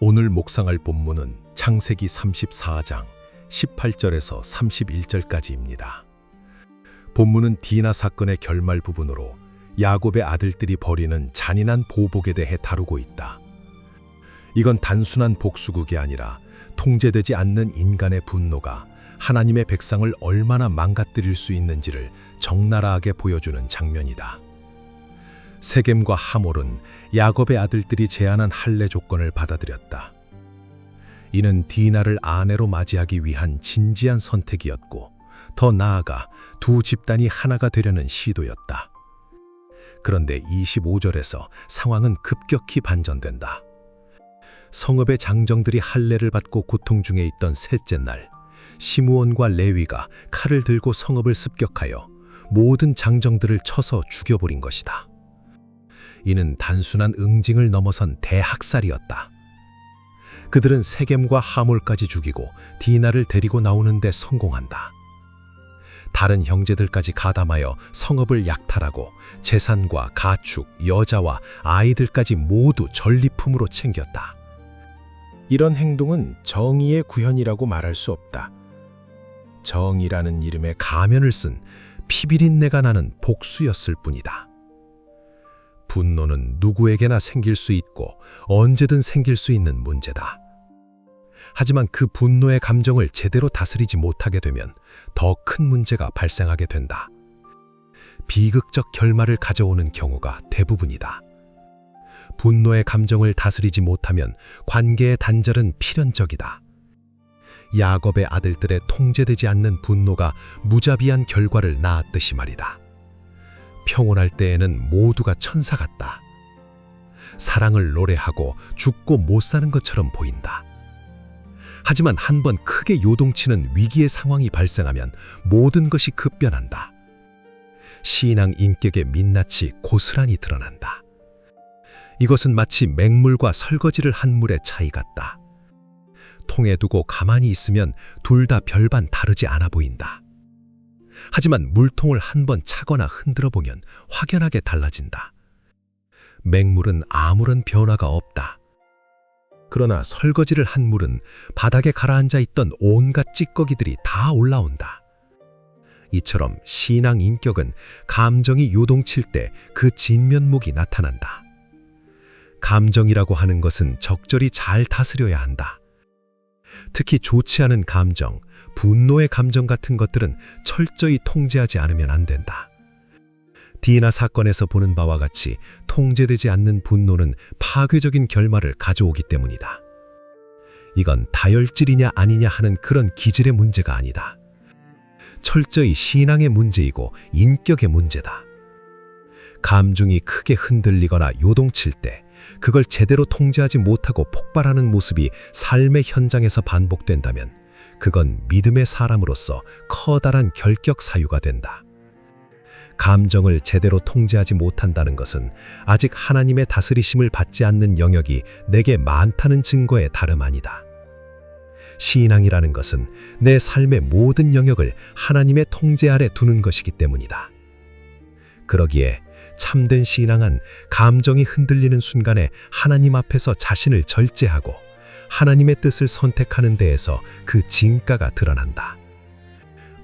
오늘 묵상할 본문은 창세기 34장 18절에서 31절까지입니다. 본문은 디나 사건의 결말 부분으로 야곱의 아들들이 벌이는 잔인한 보복에 대해 다루고 있다. 이건 단순한 복수극이 아니라 통제되지 않는 인간의 분노가 하나님의 백성을 얼마나 망가뜨릴 수 있는지를 적나라하게 보여주는 장면이다. 세겜과 하몰은 야곱의 아들들이 제안한 할례 조건을 받아들였다. 이는 디나를 아내로 맞이하기 위한 진지한 선택이었고, 더 나아가 두 집단이 하나가 되려는 시도였다. 그런데 25절에서 상황은 급격히 반전된다. 성읍의 장정들이 할례를 받고 고통 중에 있던 셋째 날, 시므온과 레위가 칼을 들고 성읍을 습격하여 모든 장정들을 쳐서 죽여버린 것이다. 이는 단순한 응징을 넘어선 대학살이었다. 그들은 세겜과 하몰까지 죽이고 디나를 데리고 나오는 데 성공한다. 다른 형제들까지 가담하여 성읍을 약탈하고 재산과 가축, 여자와 아이들까지 모두 전리품으로 챙겼다. 이런 행동은 정의의 구현이라고 말할 수 없다. 정의라는 이름의 가면을 쓴 피비린내가 나는 복수였을 뿐이다. 분노는 누구에게나 생길 수 있고 언제든 생길 수 있는 문제다. 하지만 그 분노의 감정을 제대로 다스리지 못하게 되면 더 큰 문제가 발생하게 된다. 비극적 결말을 가져오는 경우가 대부분이다. 분노의 감정을 다스리지 못하면 관계의 단절은 필연적이다. 야곱의 아들들의 통제되지 않는 분노가 무자비한 결과를 낳았듯이 말이다. 평온할 때에는 모두가 천사 같다. 사랑을 노래하고 죽고 못 사는 것처럼 보인다. 하지만 한번 크게 요동치는 위기의 상황이 발생하면 모든 것이 급변한다. 신앙 인격의 민낯이 고스란히 드러난다. 이것은 마치 맹물과 설거지를 한 물의 차이 같다. 통에 두고 가만히 있으면 둘 다 별반 다르지 않아 보인다. 하지만 물통을 한번 차거나 흔들어 보면 확연하게 달라진다. 맹물은 아무런 변화가 없다. 그러나 설거지를 한 물은 바닥에 가라앉아 있던 온갖 찌꺼기들이 다 올라온다. 이처럼 신앙 인격은 감정이 요동칠 때 그 진면목이 나타난다. 감정이라고 하는 것은 적절히 잘 다스려야 한다. 특히 좋지 않은 감정, 분노의 감정 같은 것들은 철저히 통제하지 않으면 안 된다. 디나 사건에서 보는 바와 같이 통제되지 않는 분노는 파괴적인 결말을 가져오기 때문이다. 이건 다혈질이냐 아니냐 하는 그런 기질의 문제가 아니다. 철저히 신앙의 문제이고 인격의 문제다. 감정이 크게 흔들리거나 요동칠 때 그걸 제대로 통제하지 못하고 폭발하는 모습이 삶의 현장에서 반복된다면 그건 믿음의 사람으로서 커다란 결격 사유가 된다. 감정을 제대로 통제하지 못한다는 것은 아직 하나님의 다스리심을 받지 않는 영역이 내게 많다는 증거에 다름 아니다. 신앙이라는 것은 내 삶의 모든 영역을 하나님의 통제 아래 두는 것이기 때문이다. 그러기에 참된 신앙은 감정이 흔들리는 순간에 하나님 앞에서 자신을 절제하고 하나님의 뜻을 선택하는 데에서 그 진가가 드러난다.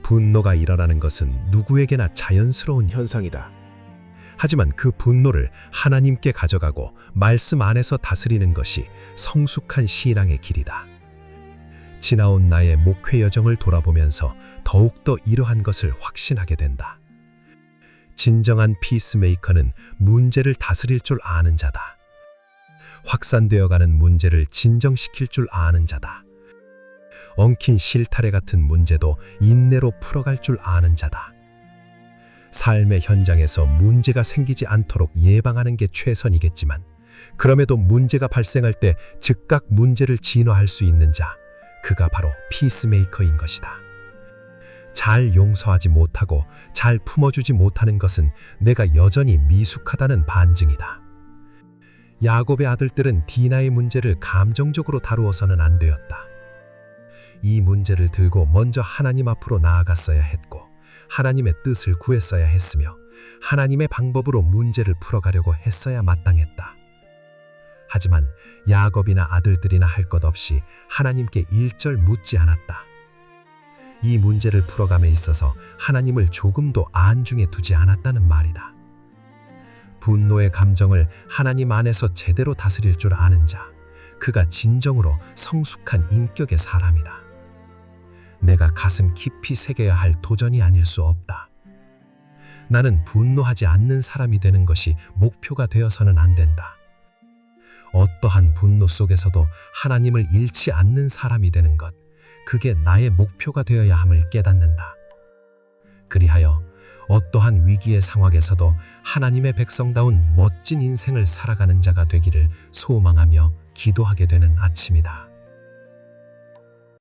분노가 일어나는 것은 누구에게나 자연스러운 현상이다. 하지만 그 분노를 하나님께 가져가고 말씀 안에서 다스리는 것이 성숙한 신앙의 길이다. 지나온 나의 목회 여정을 돌아보면서 더욱더 이러한 것을 확신하게 된다. 진정한 피스메이커는 문제를 다스릴 줄 아는 자다. 확산되어가는 문제를 진정시킬 줄 아는 자다. 엉킨 실타래 같은 문제도 인내로 풀어갈 줄 아는 자다. 삶의 현장에서 문제가 생기지 않도록 예방하는 게 최선이겠지만 그럼에도 문제가 발생할 때 즉각 문제를 진화할 수 있는 자, 그가 바로 피스메이커인 것이다. 잘 용서하지 못하고 잘 품어주지 못하는 것은 내가 여전히 미숙하다는 반증이다. 야곱의 아들들은 디나의 문제를 감정적으로 다루어서는 안 되었다. 이 문제를 들고 먼저 하나님 앞으로 나아갔어야 했고 하나님의 뜻을 구했어야 했으며 하나님의 방법으로 문제를 풀어가려고 했어야 마땅했다. 하지만 야곱이나 아들들이나 할 것 없이 하나님께 일절 묻지 않았다. 이 문제를 풀어감에 있어서 하나님을 조금도 안중에 두지 않았다는 말이다. 분노의 감정을 하나님 안에서 제대로 다스릴 줄 아는 자, 그가 진정으로 성숙한 인격의 사람이다. 내가 가슴 깊이 새겨야 할 도전이 아닐 수 없다. 나는 분노하지 않는 사람이 되는 것이 목표가 되어서는 안 된다. 어떠한 분노 속에서도 하나님을 잃지 않는 사람이 되는 것, 그게 나의 목표가 되어야 함을 깨닫는다. 그리하여 어떠한 위기의 상황에서도 하나님의 백성다운 멋진 인생을 살아가는 자가 되기를 소망하며 기도하게 되는 아침이다.